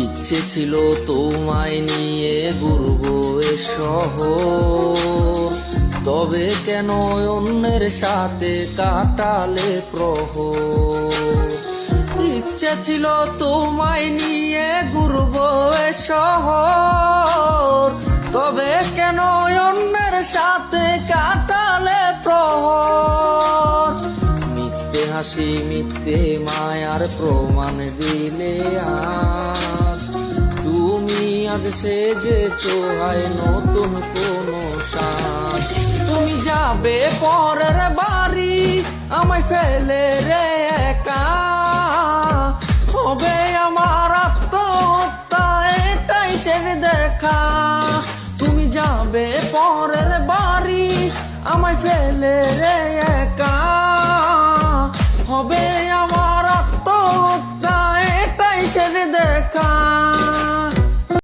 ইচ্ছে ছিল তোমায় নিয়ে ঘুরবো এ শহর, তবে কেন অন্যের সাথে কাটালে প্রহর। ইচ্ছে ছিল তোমায় নিয়ে ঘুরবো এ শহর, তবে কেন অন্যের সাথে কাটালে প্রহর। মিথ্যে হাসি মিথ্যে মায়ার প্রমাণ দিলে আজ, তুমি আজ সেজেছো হয় নতুন কোনো সাজ। তুমি যাবে পরের বাড়ি আমায় ফেলে রে একা, হবে আমার আত্মহত্যা এটাই শেষ দেখা। তুমি যাবে পরের বাড়ি আমায় ফেলে রে একা, হবে আমার আত্মহত্যা এটাই শেষ দেখা।